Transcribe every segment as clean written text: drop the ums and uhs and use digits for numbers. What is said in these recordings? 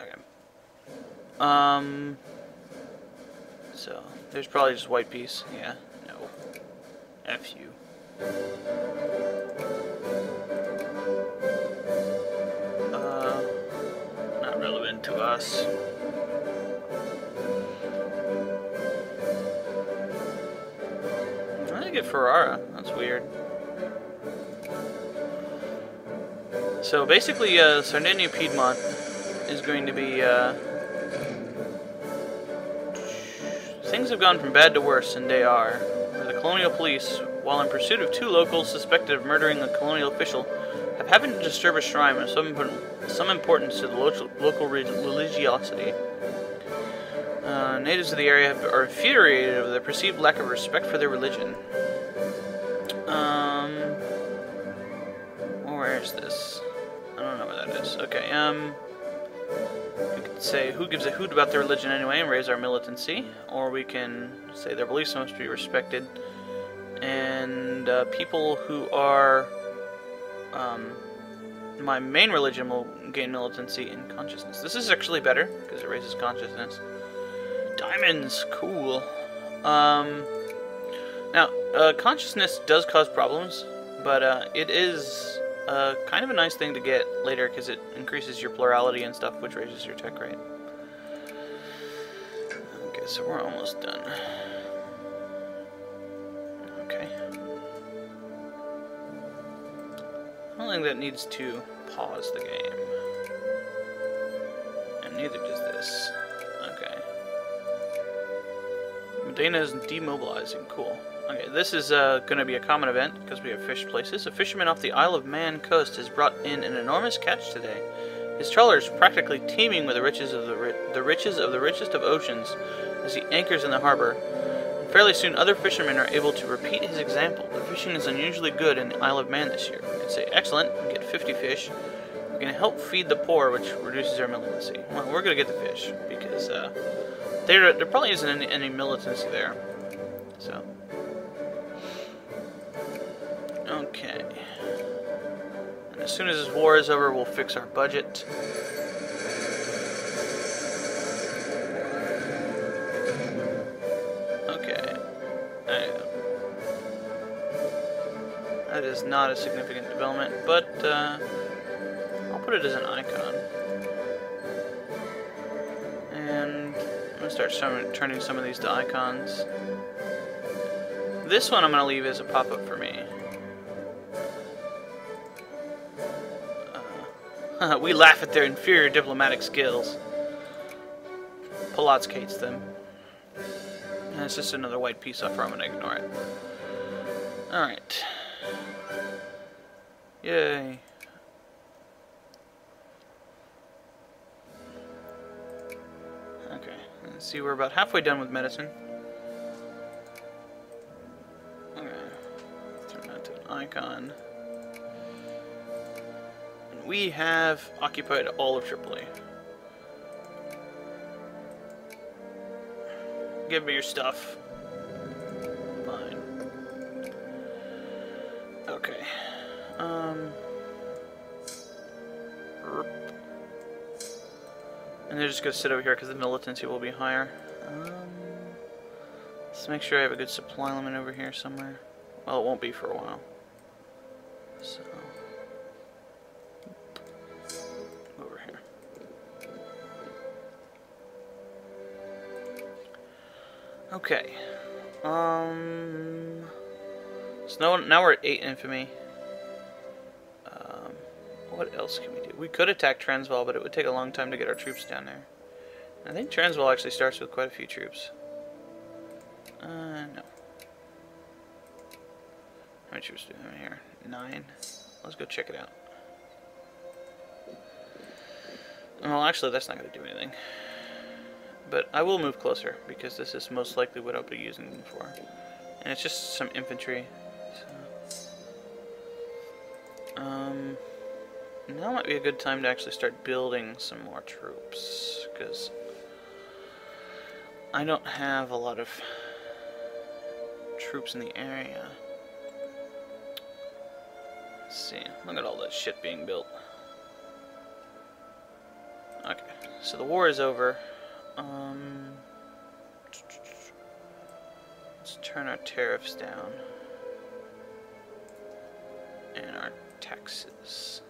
Okay. So, there's probably just white piece. Yeah, no. F you. Not relevant to us. I think get Ferrara. That's weird. So basically, Sardinia Piedmont is going to be, things have gone from bad to worse in Day R, where the colonial police, while in pursuit of 2 locals suspected of murdering a colonial official, have happened to disturb a shrine of some importance to the local religiosity. Natives of the area are infuriated over the perceived lack of respect for their religion. Where is this? I don't know where that is. Okay, we could say, who gives a hoot about their religion anyway, and raise our militancy. Or we can say their beliefs must be respected. And people who are my main religion will gain militancy and consciousness. This is actually better, because it raises consciousness. Diamonds! Cool. Now, consciousness does cause problems, but it is kind of a nice thing to get later because it increases your plurality and stuff, which raises your tech rate. Okay, so we're almost done. Okay. I don't think that needs to pause the game. And neither does this. Okay. Medina is demobilizing. Cool. Okay, this is going to be a common event because we have fish places. A fisherman off the Isle of Man coast has brought in an enormous catch today. His trawler is practically teeming with the riches of the richest of oceans as he anchors in the harbor. And fairly soon, other fishermen are able to repeat his example. The fishing is unusually good in the Isle of Man this year. We can say, excellent, we get 50 fish. We can help feed the poor, which reduces our militancy. Well, we're going to get the fish because there probably isn't any militancy there. So. Okay. And as soon as this war is over, we'll fix our budget. Okay. That is not a significant development, but I'll put it as an icon. And I'm going to start turning some of these to icons. This one I'm going to leave as a pop-up for me. We laugh at their inferior diplomatic skills. Polotskates them. And it's just another white piece offer. I'm going to ignore it. Alright. Yay. Okay. Let's see, we're about halfway done with medicine. Okay. Turn that to an icon. We have occupied all of Tripoli. Give me your stuff. Fine. Okay. And they're just going to sit over here because the militancy will be higher. Let's make sure I have a good supply limit over here somewhere. Well, it won't be for a while. So... over here. Okay. So now we're at 8 infamy. What else can we do? We could attack Transvaal, but it would take a long time to get our troops down there. I think Transvaal actually starts with quite a few troops. No. How many troops do we have here? 9. Let's go check it out. Well, actually, that's not going to do anything. But I will move closer, because this is most likely what I'll be using them for. And it's just some infantry. So. Now might be a good time to actually start building some more troops, because I don't have a lot of troops in the area. Let's see. Look at all that shit being built. Okay. so the war is over. Let's turn our tariffs down. And our taxes.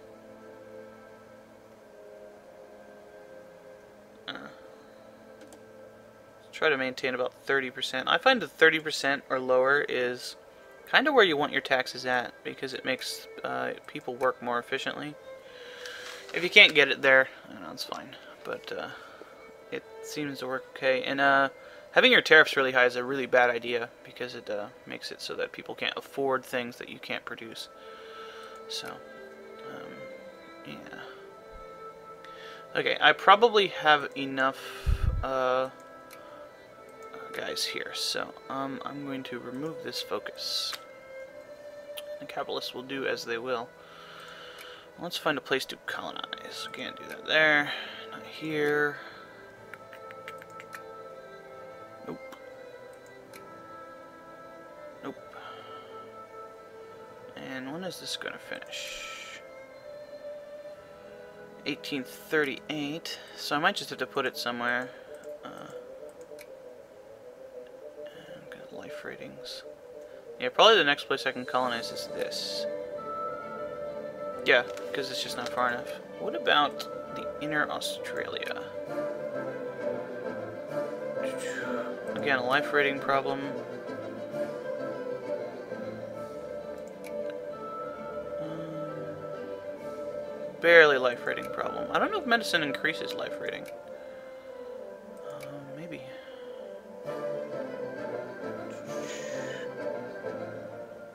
Try to maintain about 30%. I find that 30% or lower is kind of where you want your taxes at, because it makes people work more efficiently. If you can't get it there, I know it's fine, but it seems to work okay. And having your tariffs really high is a really bad idea, because it makes it so that people can't afford things that you can't produce. So, yeah. Okay, I probably have enough guys here, so I'm going to remove this focus. The capitalists will do as they will. Let's find a place to colonize. Can't do that there. Not here. Nope. Nope. And when is this going to finish? 1838. So I might just have to put it somewhere. Life ratings. Yeah, probably the next place I can colonize is this. Yeah, because it's just not far enough. What about the inner Australia? Again, a life rating problem. Barely life rating problem. I don't know if medicine increases life rating. Maybe.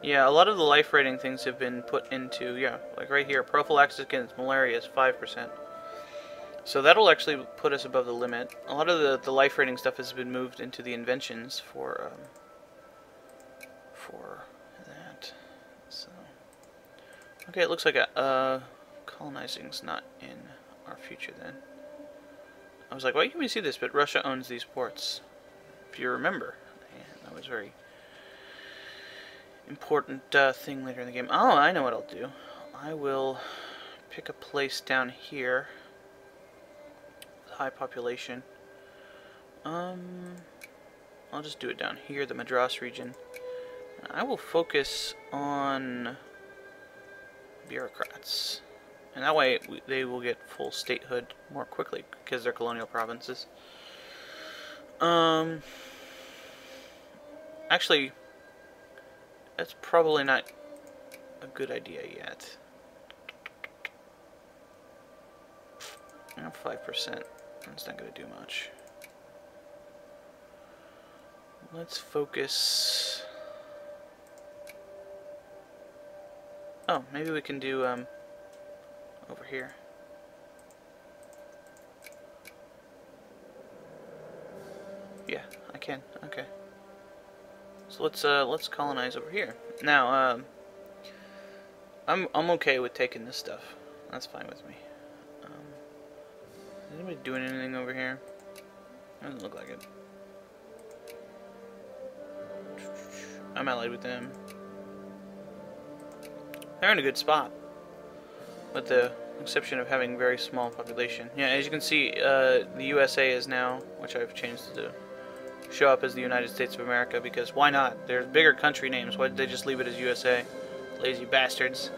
Yeah, a lot of the life rating things have been put into, yeah, like right here, prophylaxis against malaria is 5%. So that'll actually put us above the limit. A lot of the life rating stuff has been moved into the inventions for that. So, okay, it looks like colonizing's not in our future then. I was like, why can't we see this? But Russia owns these ports, if you remember. And that was very important thing later in the game. Oh, I know what I'll do. I will pick a place down here with high population. I'll just do it down here, the Madras region. I will focus on bureaucrats, and that way they will get full statehood more quickly because they're colonial provinces. Actually, that's probably not a good idea yet. 5%. That's not going to do much. Let's focus. Oh, maybe we can do over here. Yeah, I can. Okay. So let's colonize over here. Now, I'm okay with taking this stuff. That's fine with me. Is anybody doing anything over here? Doesn't look like it. I'm allied with them. They're in a good spot, with the exception of having very small population. Yeah, as you can see, the USA is now, which I've changed to show up as the United States of America, because why not? There's bigger country names. Why did they just leave it as USA? Lazy bastards.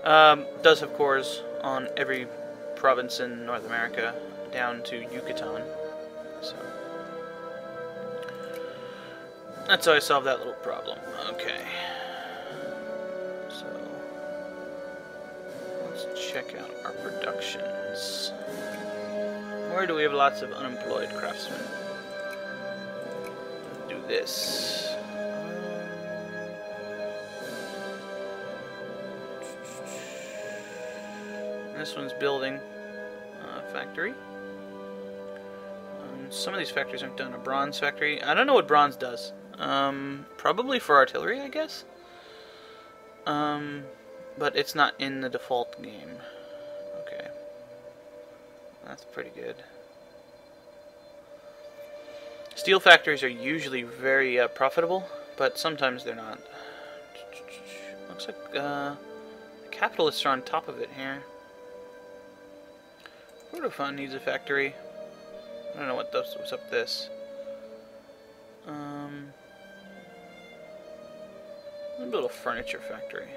Does have cores on every province in North America, down to Yucatan. So that's how I solved that little problem. Okay. So let's check out our productions. Where do we have lots of unemployed craftsmen? Let's do this. This one's building a factory. Some of these factories aren't done. A bronze factory. I don't know what bronze does. Probably for artillery, I guess. But it's not in the default game. Okay. That's pretty good. Steel factories are usually very profitable, but sometimes they're not. Looks like the capitalists are on top of it here. Kordofan needs a factory. I don't know what's up with this. I'll build a furniture factory.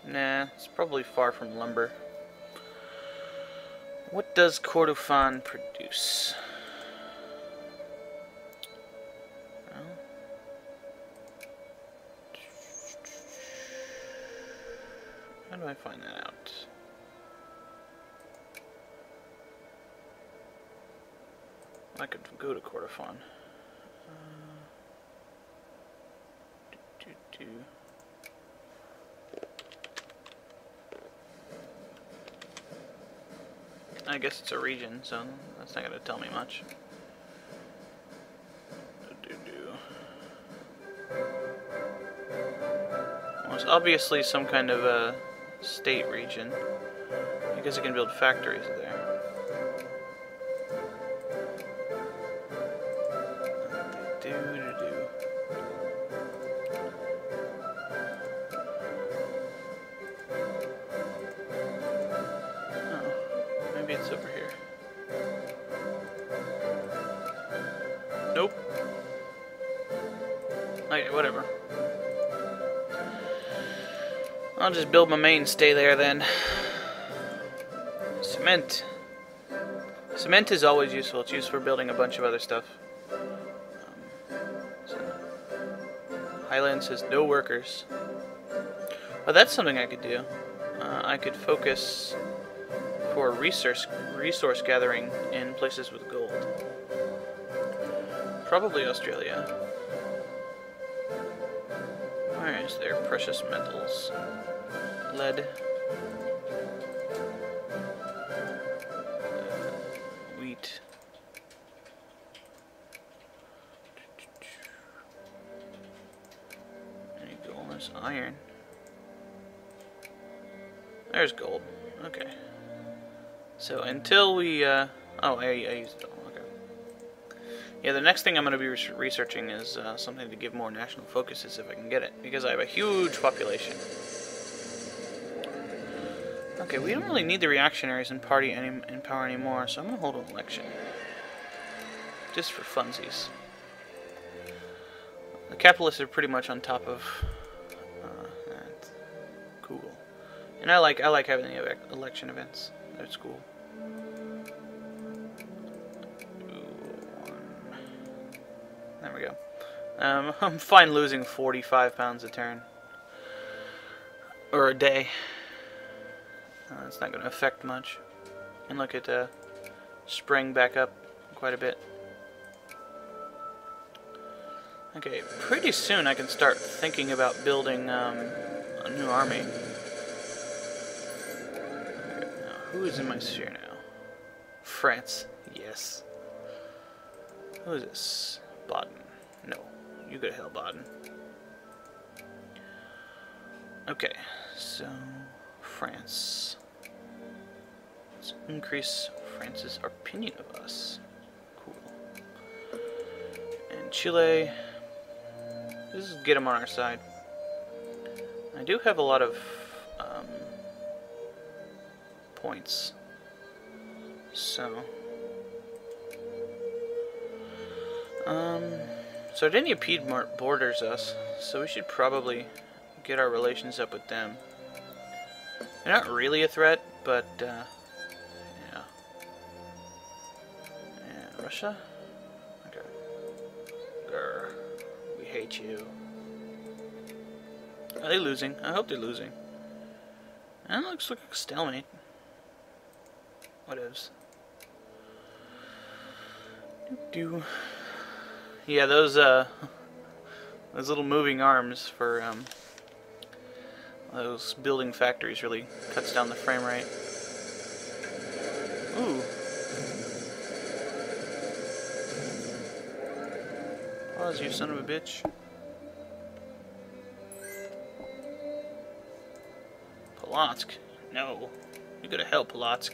Nah, it's probably far from lumber. What does Kordofan produce? Well, how do I find that out? I could go to Kordofan. I guess it's a region, so that's not going to tell me much. Well, it's obviously some kind of a state region. I guess I can build factories there. Maybe it's over here. Nope. Okay, whatever. I'll just build my mainstay there then. Cement. Cement is always useful. It's used for building a bunch of other stuff. Highland says no workers. Well, that's something I could do. I could focus for resource gathering in places with gold. Probably Australia. Where is their precious metals? Lead. Wheat. There you go, there's iron. There's gold. Okay. So until we, oh, I used it all. Okay. Yeah, the next thing I'm going to be researching is something to give more national focuses if I can get it, because I have a huge population. Okay, we don't really need the reactionaries in power anymore, so I'm going to hold an election. Just for funsies. The capitalists are pretty much on top of that. Cool. And I like having the election events. That's cool. There we go. I'm fine losing 45 pounds a turn. Or a day. It's not going to affect much. And look at spring back up quite a bit. Okay, pretty soon I can start thinking about building a new army. Who is in my sphere now? France. Yes. Who is this? Baden. No. You go to hell, Baden. Okay. So, France. Let's increase France's opinion of us. Cool. And Chile. Let's just get them on our side. I do have a lot of points. So Sardinia Piedmont borders us, so we should probably get our relations up with them. They're not really a threat, but yeah. And Russia? Okay. Grr. We hate you. Are they losing? I hope they're losing. And it looks like a stalemate. Whatevs. Yeah, those little moving arms for those building factories really cuts down the frame rate. Ooh. Pause, you son of a bitch. Polotsk. No. You go to hell, Polotsk.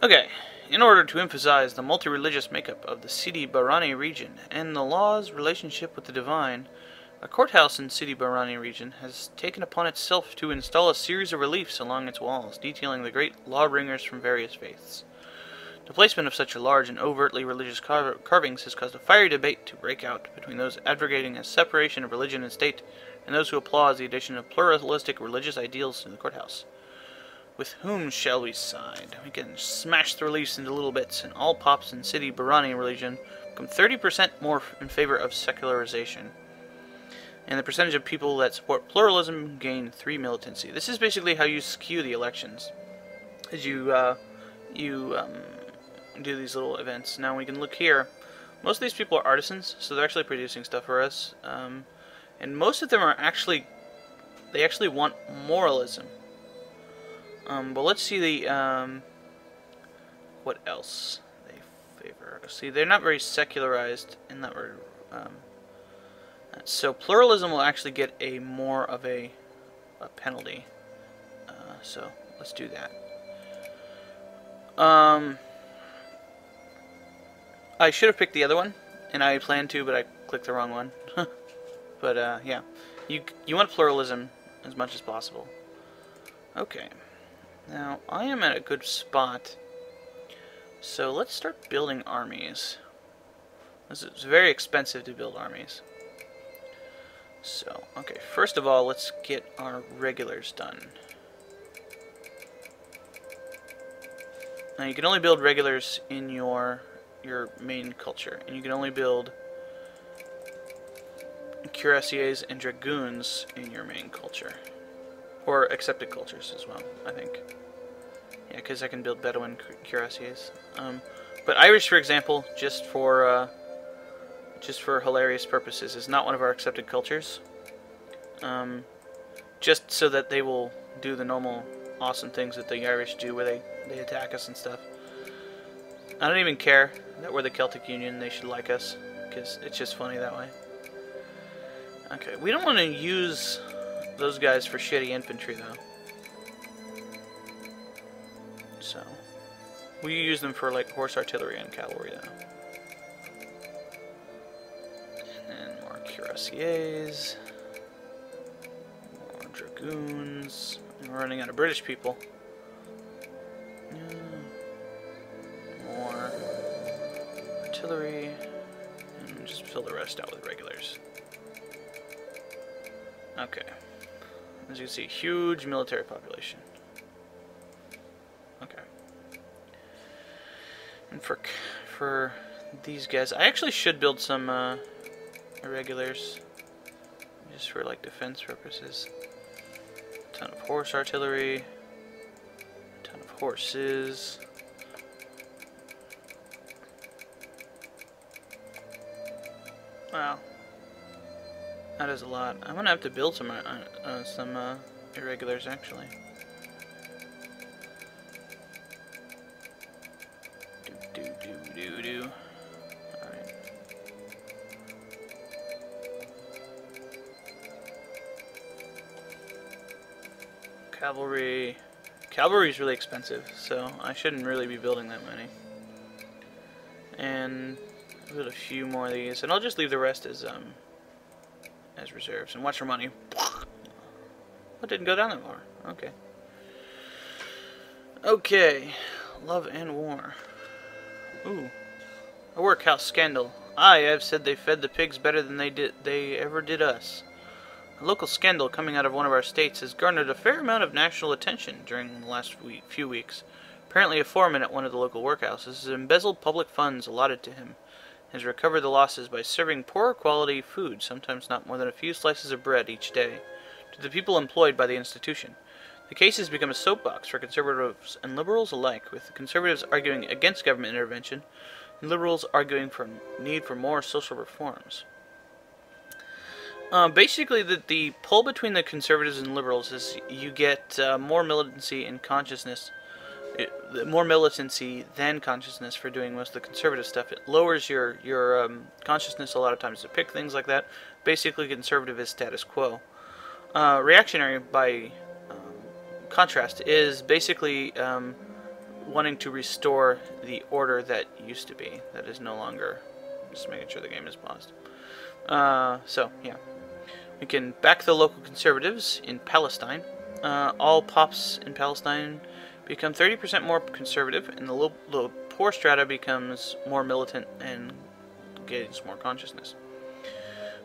Okay, in order to emphasize the multi-religious makeup of the Sidi Barani region and the law's relationship with the divine, A courthouse in Sidi Barani region has taken upon itself to install a series of reliefs along its walls, detailing the great law-bringers from various faiths. The placement of such large and overtly religious carvings has caused a fiery debate to break out between those advocating a separation of religion and state and those who applaud the addition of pluralistic religious ideals to the courthouse. With whom shall we side? We can smash the reliefs into little bits, and all pops in Sidi Barani religion become 30% more in favor of secularization. And the percentage of people that support pluralism gain 3 militancy. This is basically how you skew the elections. As you do these little events. Now we can look here. Most of these people are artisans, so they're actually producing stuff for us. And most of them are they actually want moralism. But let's see the, what else they favor. See, they're not very secularized in that regard. So pluralism will actually get a more of a penalty. So let's do that. I should have picked the other one, and I planned to, but I clicked the wrong one. But yeah, you want pluralism as much as possible. Okay, now I am at a good spot, so let's start building armies. This is very expensive to build armies. So, okay, first of all, let's get our regulars done. Now, you can only build regulars in your main culture, and you can only build cuirassiers and dragoons in your main culture. Or accepted cultures as well, I think. Yeah, because I can build Bedouin cuirassiers. But Irish, for example, just for hilarious purposes, is not one of our accepted cultures. Just so that they will do the normal awesome things that the Irish do, where they attack us and stuff. I don't even care that we're the Celtic Union. They should like us, because it's just funny that way. Okay, we don't want to use those guys for shitty infantry, though. So, we use them for, like, horse artillery and cavalry, though. And then more cuirassiers. More dragoons. And we're running out of British people. More artillery. And just fill the rest out with regulars. Okay. As you can see, huge military population. Okay. And for these guys, I actually should build some irregulars, just for like defense purposes. A ton of horse artillery, a ton of horses. Wow. That is a lot. I'm gonna have to build some irregulars, actually. Do. Alright. Cavalry. Cavalry is really expensive, so I shouldn't really be building that many. And build a few more of these, and I'll just leave the rest as reserves. And watch for money. What didn't go down that far? Okay. Okay. Love and war. Ooh. A workhouse scandal. I have said they fed the pigs better than they ever did us. A local scandal coming out of one of our states has garnered a fair amount of national attention during the last few weeks. Apparently a foreman at one of the local workhouses has embezzled public funds allotted to him, has recovered the losses by serving poorer quality food, sometimes not more than a few slices of bread each day, to the people employed by the institution. The case has become a soapbox for conservatives and liberals alike, with the conservatives arguing against government intervention, and liberals arguing for need for more social reforms. Basically, the pull between the conservatives and liberals is you get more militancy and consciousness. More militancy than consciousness for doing most of the conservative stuff. It lowers your consciousness a lot of times to pick things like that. Basically, conservative is status quo. Reactionary, by contrast, is basically wanting to restore the order that used to be. That is no longer. Just making sure the game is paused. So, yeah. We can back the local conservatives in Palestine. All pops in Palestine become 30% more conservative, and the poor strata becomes more militant and gains more consciousness.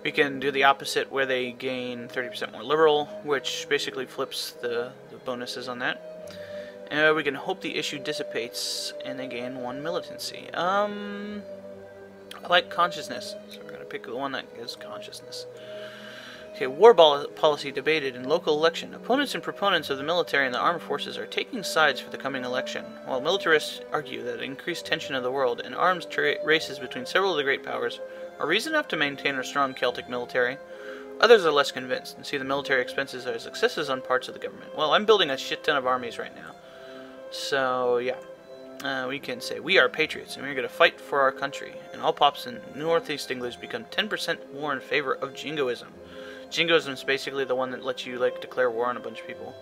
We can do the opposite, where they gain 30% more liberal, which basically flips the bonuses on that. We can hope the issue dissipates, and they gain 1 militancy. I like consciousness, so we're going to pick the one that gives consciousness. Okay, war policy debated in local election. Opponents and proponents of the military and the armed forces are taking sides for the coming election, while militarists argue that increased tension of the world and arms races between several of the great powers are reason enough to maintain a strong Celtic military. Others are less convinced and see the military expenses as successes on parts of the government. Well, I'm building a shit ton of armies right now. So, yeah. We can say, we are patriots, and we're going to fight for our country. And all pops in Northeast English become 10% more in favor of jingoism. Jingoism is basically the one that lets you, like, declare war on a bunch of people.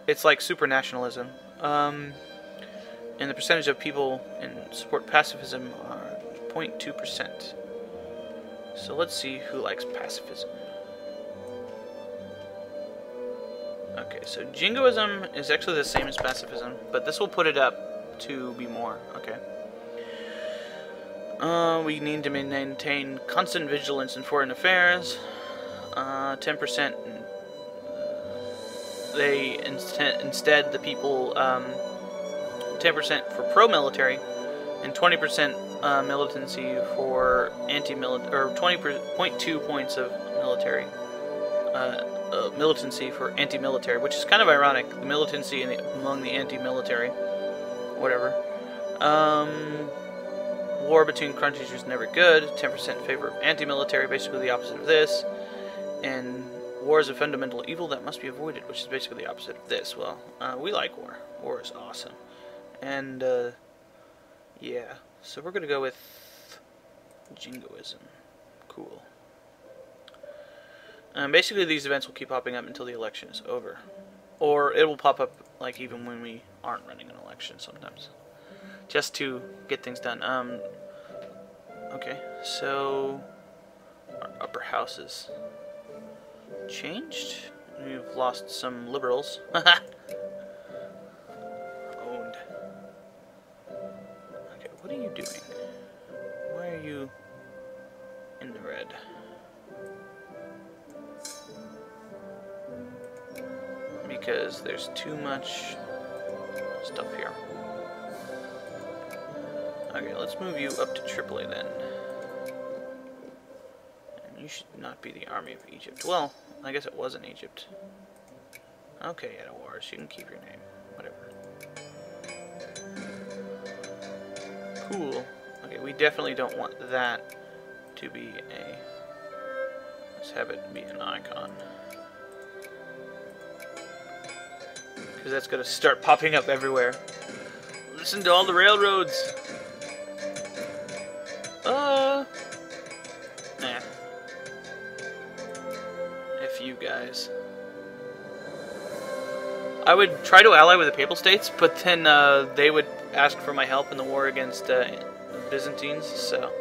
It's like super nationalism. And the percentage of people in support pacifism are 0.2%. So let's see who likes pacifism. Okay, so jingoism is actually the same as pacifism, but this will put it up to be more. Okay. We need to maintain constant vigilance in foreign affairs. 10%. Instead, the people 10% for pro-military and 20% militancy for anti-military, or 20.2 points of military militancy for anti-military, which is kind of ironic. The militancy among the anti-military, whatever. War between countries is never good. 10% in favor of anti-military, basically the opposite of this. And war is a fundamental evil that must be avoided, which is basically the opposite of this. Well, we like war. War is awesome. And, yeah. So we're going to go with jingoism. Cool. Basically, these events will keep popping up until the election is over. Or it will pop up, like, even when we aren't running an election sometimes. Just to get things done. Okay, so our upper house is changed. We've lost some liberals. Owned. Okay, what are you doing? Why are you in the red? Because there's too much stuff here. Okay, let's move you up to Tripoli then. And you should not be the army of Egypt. Well, I guess it was in Egypt. Okay, at a war, so you can keep your name. Whatever. Cool. Okay, we definitely don't want that to be a... Let's have it be an icon. Because that's going to start popping up everywhere. Listen to all the railroads! Nah. If you guys. I would try to ally with the Papal States, but then they would ask for my help in the war against Byzantines, so...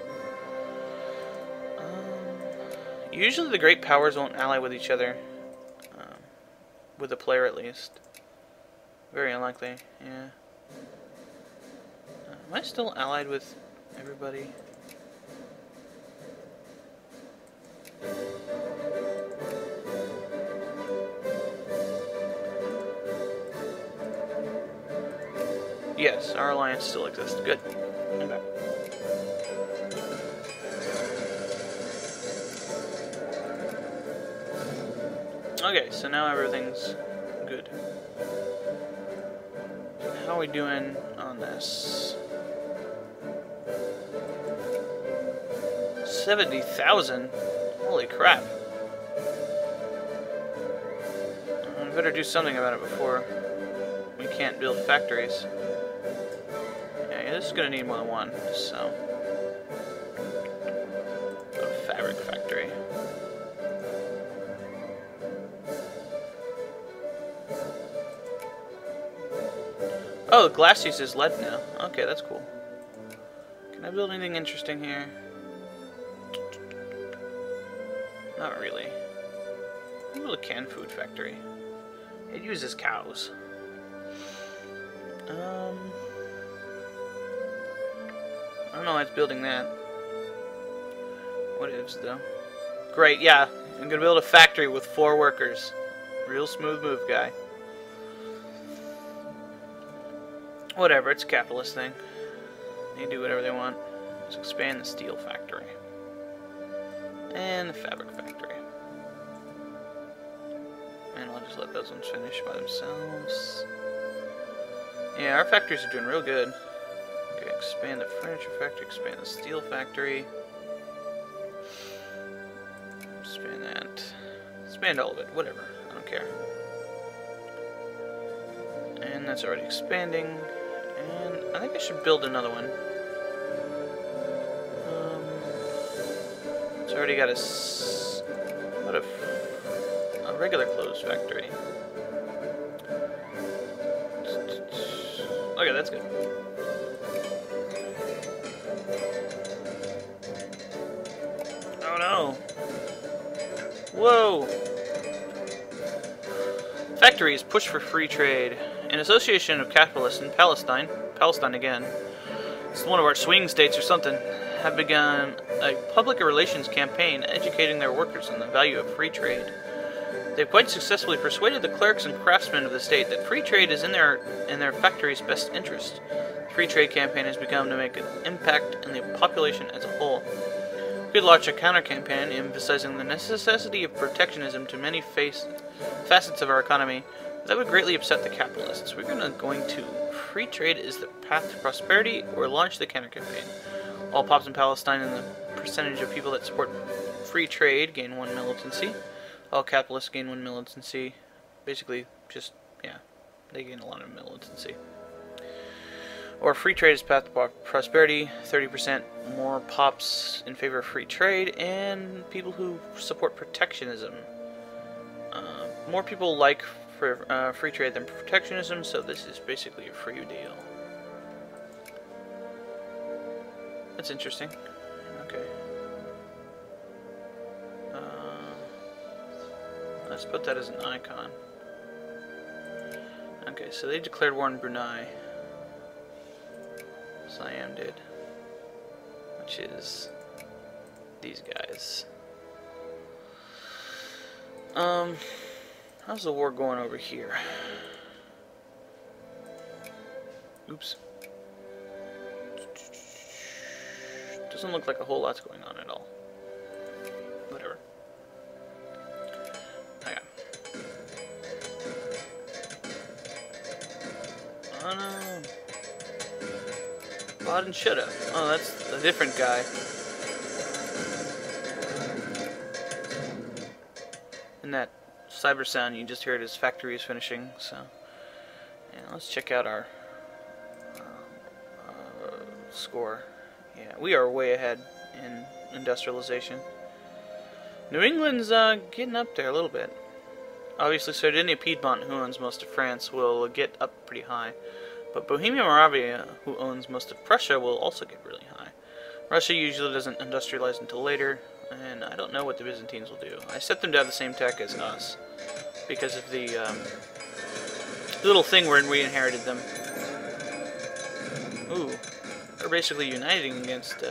usually the great powers won't ally with each other. With a player, at least. Very unlikely, yeah. Am I still allied with everybody? Yes, our alliance still exists. Good. I'm back. Okay, so now everything's good. How are we doing on this? 70,000? Holy crap. I better do something about it before we can't build factories. Yeah, this is gonna need more than one, so... a fabric factory. Oh, the glass uses lead now. Okay, that's cool. Can I build anything interesting here? Not really. Maybe a canned food factory. It uses cows. I don't know why it's building that. What ifs, though? Great, yeah. I'm gonna build a factory with 4 workers. Real smooth move, guy. Whatever, it's a capitalist thing. They do whatever they want. Let's expand the steel factory. And the fabric factory. And I'll just let those ones finish by themselves. Yeah, our factories are doing real good. Okay, expand the furniture factory, expand the steel factory. Expand that. Expand all of it, whatever. I don't care. And that's already expanding. And I think I should build another one. It's already got a regular clothes factory. Okay, that's good. Oh no! Whoa! Factories push for free trade. An association of capitalists in Palestine again, it's one of our swing states or something, have begun a public relations campaign educating their workers on the value of free trade. They've quite successfully persuaded the clerks and craftsmen of the state that free trade is in their factory's best interest. The free trade campaign has begun to make an impact in the population as a whole. We could launch a counter-campaign emphasizing the necessity of protectionism to many facets of our economy. That would greatly upset the capitalists. We're going to free trade is the path to prosperity, or launch the counter-campaign. All pops in Palestine and the percentage of people that support free trade gain 1 militancy. All capitalists gain 1 militancy. Basically, just, yeah, they gain a lot of militancy. Or free trade is path to prosperity. 30% more pops in favor of free trade, and people who support protectionism. More people like free trade than protectionism, so this is basically a free deal. That's interesting. Okay. Let's put that as an icon. Okay, so they declared war on Brunei. Siam did. Which is these guys. How's the war going over here? Oops. Doesn't look like a whole lot's going on at all. Whatever. Okay. Oh no. Bot and shoulda. Oh, that's a different guy. And that cyber sound you just heard, his factory is finishing, so yeah, let's check out our score. Yeah, we are way ahead in industrialization. New England's getting up there a little bit. Obviously, Sardinia, Piedmont, who owns most of France, will get up pretty high. But Bohemia, Moravia, who owns most of Prussia, will also get really high. Russia usually doesn't industrialize until later, and I don't know what the Byzantines will do. I set them to have the same tech as us, because of the little thing where we inherited them. Ooh, they're basically uniting against,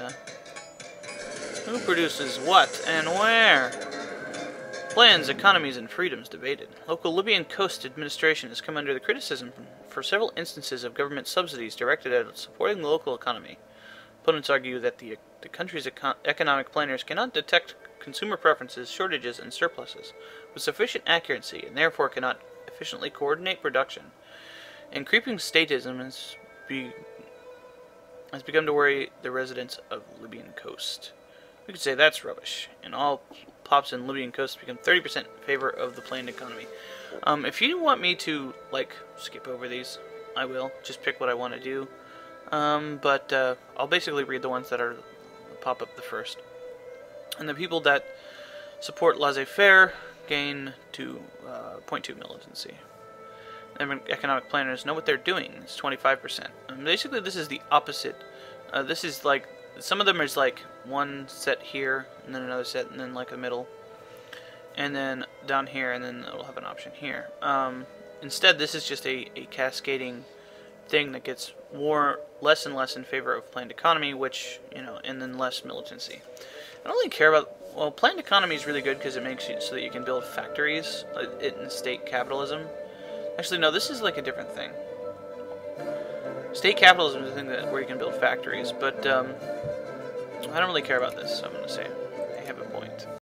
who produces what and where? Plans, economies, and freedoms debated. Local Libyan coast administration has come under the criticism for several instances of government subsidies directed at supporting the local economy. Opponents argue that the country's economic planners cannot detect consumer preferences, shortages, and surpluses with sufficient accuracy, and therefore cannot efficiently coordinate production. And creeping statism has begun to worry the residents of Libyan coast. We could say that's rubbish, and all pops in Libyan coast become 30% in favor of the planned economy. If you want me to, like, skip over these, I will. Just pick what I want to do. But I'll basically read the ones that are pop up the first. And the people that support laissez-faire gain 0.2 militancy. Economic planners know what they're doing. It's 25%. Basically, this is the opposite. This is like, some of them is like one set here, and then another set, and then like a middle. and then down here, and then it'll have an option here. Instead, this is just a cascading thing that gets less and less in favor of planned economy, which, and then less militancy. I don't really care about, well, planned economy is really good because it makes it so that you can build factories in state capitalism. Actually, no, this is like a different thing. State capitalism is a thing where you can build factories, but I don't really care about this, so I'm going to say